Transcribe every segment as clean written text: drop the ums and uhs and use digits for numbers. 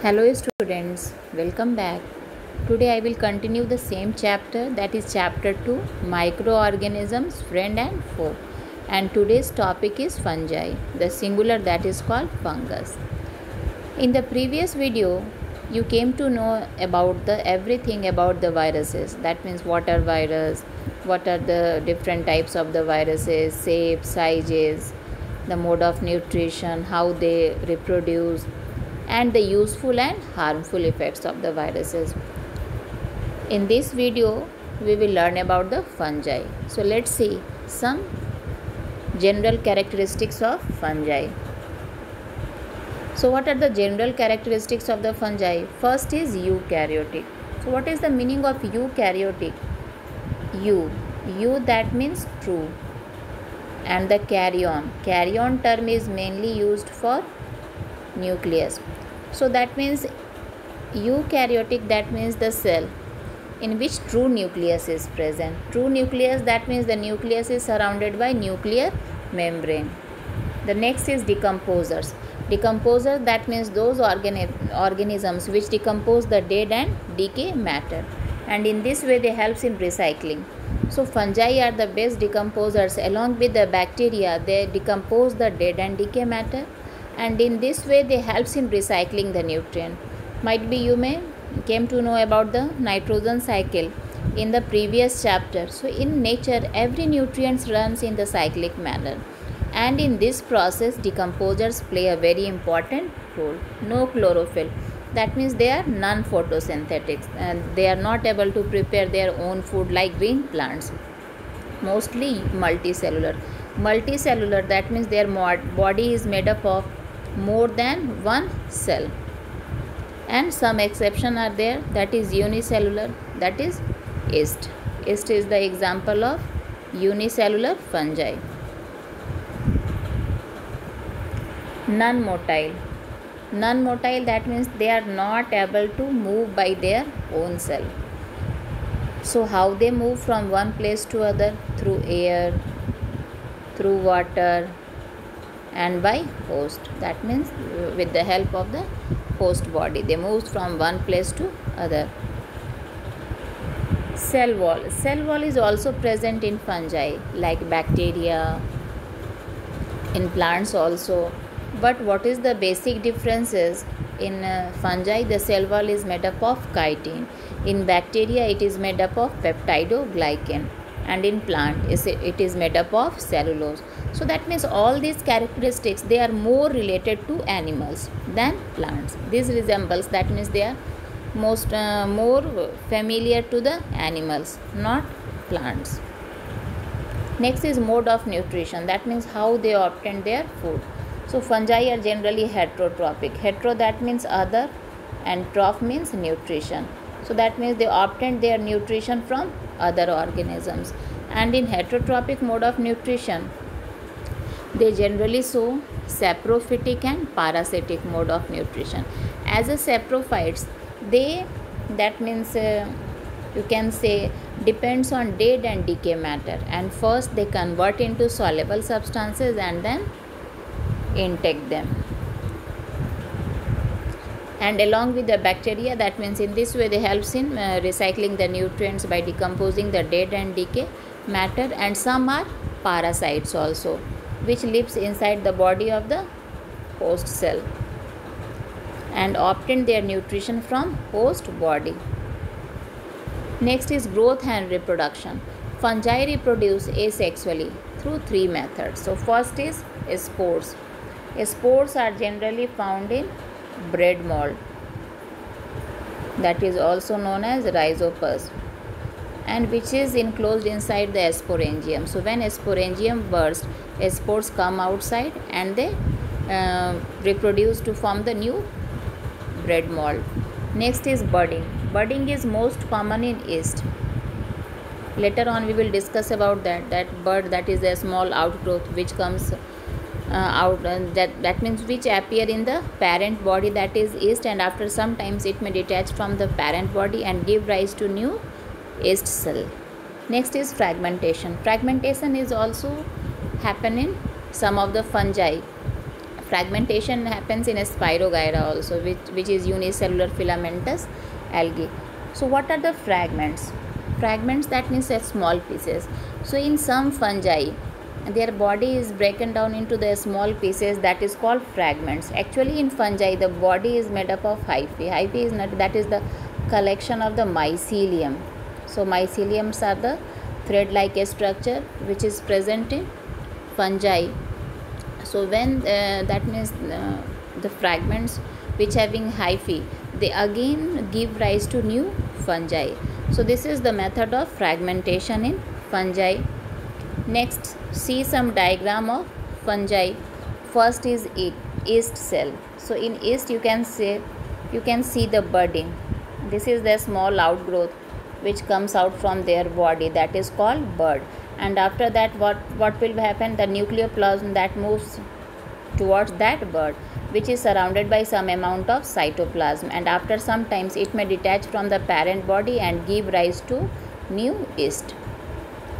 Hello students, welcome back. Today I will continue the same chapter, that is chapter 2, microorganisms, friend and foe. And today's topic is fungi, the singular that is called fungus. In the previous video, you came to know about everything about the viruses. That means what are viruses, what are the different types of the viruses, shape, sizes, the mode of nutrition, how they reproduce, and the useful and harmful effects of the viruses. In this video, we will learn about the fungi. So let's see some general characteristics of fungi. So what are the general characteristics of the fungi? First is eukaryotic. So what is the meaning of eukaryotic? Eu that means true, and the carrion term is mainly used for nucleus. So that means eukaryotic, that means the cell in which true nucleus is present. True nucleus, that means the nucleus is surrounded by nuclear membrane. The next is decomposers. Decomposers, that means those organisms which decompose the dead and decay matter, and in this way they helps in recycling. So fungi are the best decomposers. Along with the bacteria, they decompose the dead and decay matter, and in this way they helps in recycling the nutrient. Might be you may came to know about the nitrogen cycle in the previous chapter. So in nature, every nutrient runs in the cyclic manner, and in this process decomposers play a very important role. No chlorophyll, that means they are non-photosynthetic and they are not able to prepare their own food like green plants. Mostly multicellular, that means their body is made up of more than one cell, and some exception are there, that is unicellular, that is yeast. Yeast is the example of unicellular fungi. Non-motile, that means they are not able to move by their own self. So how they move from one place to other? Through air, through water, and by host. That means with the help of the host body they move from one place to other. Cell wall is also present in fungi like bacteria, in plants also. But what is the basic differences? In fungi, the cell wall is made up of chitin. In bacteria, it is made up of peptidoglycan, and in plant it is made up of cellulose. So that means all these characteristics, they are more related to animals than plants. This resembles, that means they are more familiar to the animals, not plants. Next is mode of nutrition, that means how they obtain their food. So fungi are generally heterotrophic. Hetero, that means other, and troph means nutrition. So that means they obtain their nutrition from other organisms. And in heterotrophic mode of nutrition, they generally show saprophytic and parasitic mode of nutrition. As a saprophytes, they, that means you can say, depends on dead and decay matter, and first they convert into soluble substances and then intake them. And along with the bacteria, that means in this way they helps in recycling the nutrients by decomposing the dead and decay matter. And some are parasites also, which lives inside the body of the host cell and obtain their nutrition from host body. Next is growth and reproduction. Fungi reproduce asexually through three methods. So first is spores. Spores are generally found in bread mold, that is also known as rhizopus, and which is enclosed inside the sporangium. So when sporangium bursts, spores come outside and they reproduce to form the new bread mold. Next is budding. Budding is most common in yeast. Later on we will discuss about that bud, that is a small outgrowth which comes out, that means which appear in the parent body, that is yeast, and after some times it may detach from the parent body and give rise to new yeast cell. Next is fragmentation. Fragmentation is also happen in some of the fungi. fragmentation happens in a Spirogyra also, which is unicellular filamentous algae. So what are the fragments? Fragments, that means small pieces. So in some fungi, their body is broken down into the small pieces, that is called fragments. Actually in fungi the body is made up of hyphae. Hyphae is not, that is the collection of the mycelium. So myceliums are the thread like a structure which is present in fungi. So when that means the fragments which having hyphae, they again give rise to new fungi. So this is the method of fragmentation in fungi. Next, see some diagram of fungi. First is yeast cell. So in yeast you can see the budding. This is the small outgrowth which comes out from their body, that is called bud. And after that what will happen? The nucleoplasm that moves towards that bud, which is surrounded by some amount of cytoplasm, and after some times it may detach from the parent body and give rise to new yeast.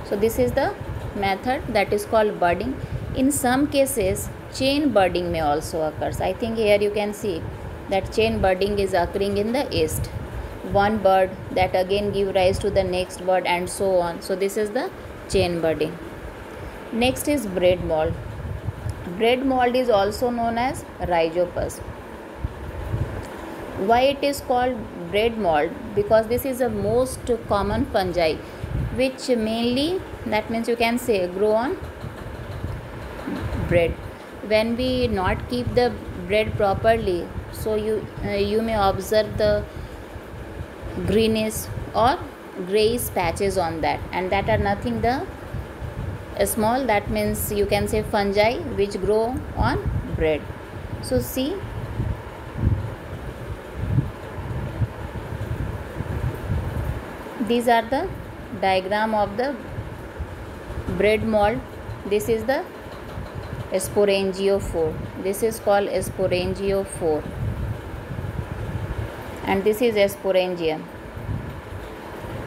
So this is the method that is called budding. In some cases chain budding may also occur. I think here you can see that chain budding is occurring in the yeast. One bud that again give rise to the next bud and so on. So this is the chain budding. Next is bread mold. Bread mold is also known as rhizopus. Why it is called bread mold? Because this is the most common fungi which mainly, that means you can say, grow on bread. When we not keep the bread properly, so you may observe the greenish or grayish patches on that, and that are nothing the small, that means you can say fungi which grow on bread. So see, these are the diagram of the bread mold. This is the sporangiophore. This is called sporangiophore, and this is sporangium.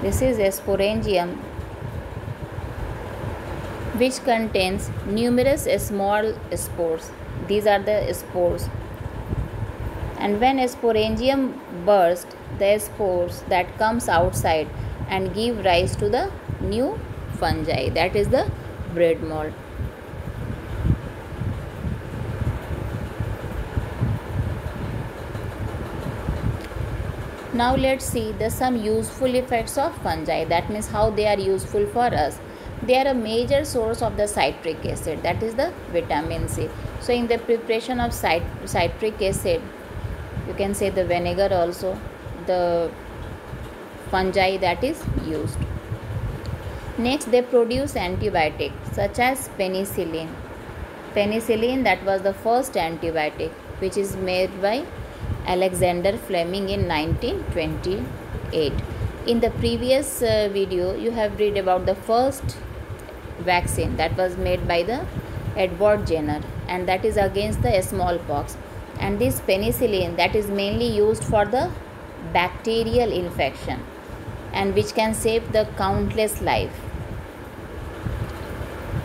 This is sporangium, which contains numerous small spores. These are the spores, and when sporangium bursts, the spores that comes outside and give rise to the new fungi, that is the bread mold. Now let's see some useful effects of fungi, that means how they are useful for us. They are a major source of the citric acid, that is the vitamin C. So in the preparation of citric acid, you can say the vinegar also, the fungi that is used. Next, they produce antibiotics such as penicillin. Penicillin, that was the first antibiotic which is made by Alexander Fleming in 1928. In the previous video, you have read about the first vaccine that was made by the Edward Jenner, and that is against the smallpox. And this penicillin, that is mainly used for the bacterial infection, and which can save the countless life.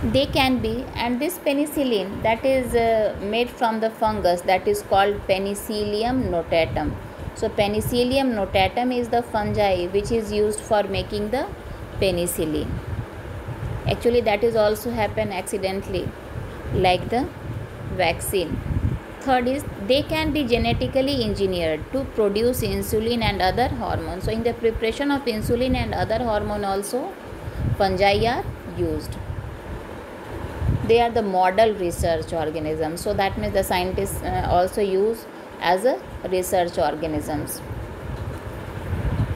They can be, and this penicillin that is made from the fungus that is called Penicillium notatum. So Penicillium notatum is the fungi which is used for making the penicillin. Actually that is also happen accidentally like the vaccine. Third is, they can be genetically engineered to produce insulin and other hormones. So in the preparation of insulin and other hormone also fungi are used. They are the model research organisms. So that means the scientists also use as a research organisms.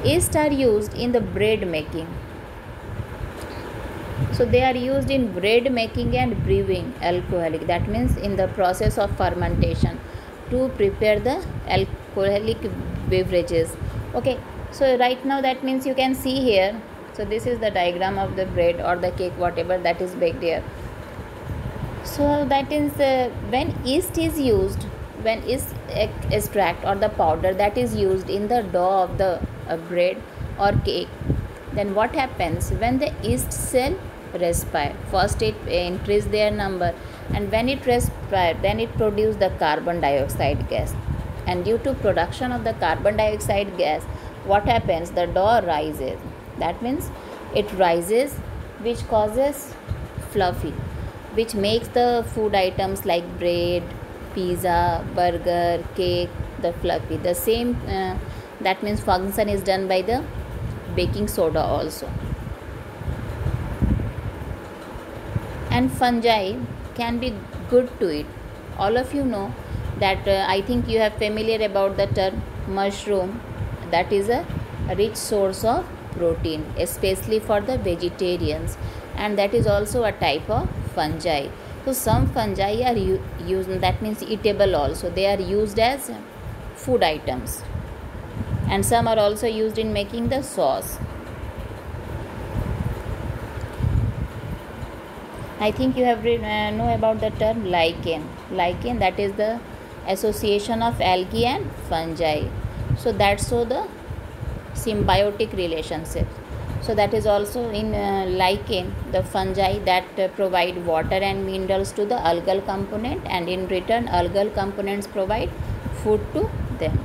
Yeast are used in the bread making. So they are used in bread making and brewing alcoholic. That means in the process of fermentation to prepare the alcoholic beverages. Okay. So right now that means you can see here. So this is the diagram of the bread or the cake, whatever that is baked here. So that is when yeast is used, when yeast extract or the powder that is used in the dough of the bread or cake, then what happens when the yeast cell respire? First it increase their number, and when it respires, then it produces the carbon dioxide gas. And due to production of the carbon dioxide gas, what happens? The dough rises. That means it rises, which causes fluffy, which makes the food items like bread, pizza, burger, cake, the fluffy. The same, that means function is done by the baking soda also. And fungi can be good to eat. All of you know that I think you have familiar about the term mushroom. That is a rich source of protein, especially for the vegetarians, and that is also a type of fungi. So some fungi are used, that means eatable also. They are used as food items, and some are also used in making the sauce. I think you have know about the term lichen. Lichen, that is the association of algae and fungi. So that's so the symbiotic relationship. So that is also in lichen, the fungi that provide water and minerals to the algal component, and in return algal components provide food to them.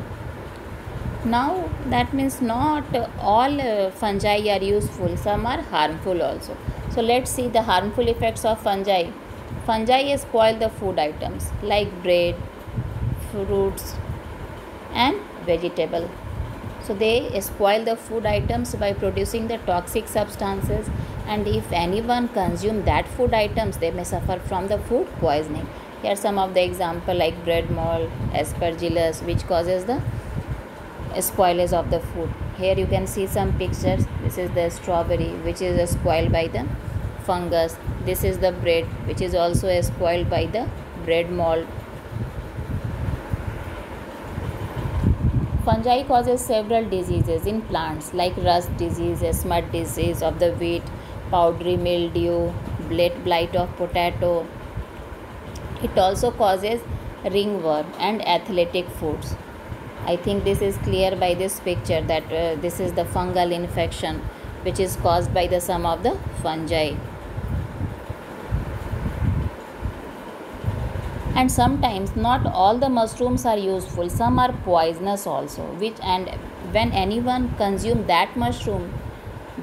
Now that means not all fungi are useful, some are harmful also. So let's see the harmful effects of fungi. Fungi spoil the food items like bread, fruits and vegetable. So they spoil the food items by producing the toxic substances, and if anyone consume that food items, they may suffer from the food poisoning. Here are some of the example like bread mold, aspergillus, which causes the spoilage of the food. Here you can see some pictures. This is the strawberry, which is spoiled by the fungus. This is the bread, which is also spoiled by the bread mold. Fungi causes several diseases in plants like rust disease, smut disease of the wheat, powdery mildew, blade blight of potato. It also causes ringworm and athletic foods. I think this is clear by this picture that this is the fungal infection which is caused by the some of the fungi. And sometimes not all the mushrooms are useful, some are poisonous also, which, and when anyone consume that mushroom,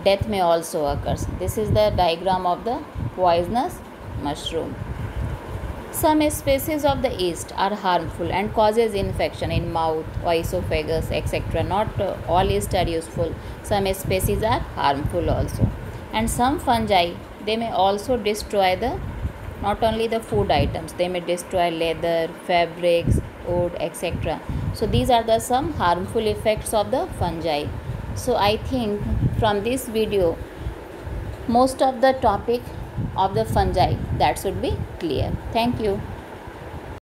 death may also occur. This is the diagram of the poisonous mushroom. Some species of the yeast are harmful and causes infection in mouth, esophagus, etc. Not all yeast are useful. Some species are harmful also. And some fungi, they may also destroy the not only the food items, they may destroy leather, fabrics, wood, etc. So these are the some harmful effects of the fungi. So I think from this video, most of the topic of the fungi that should be clear. Thank you.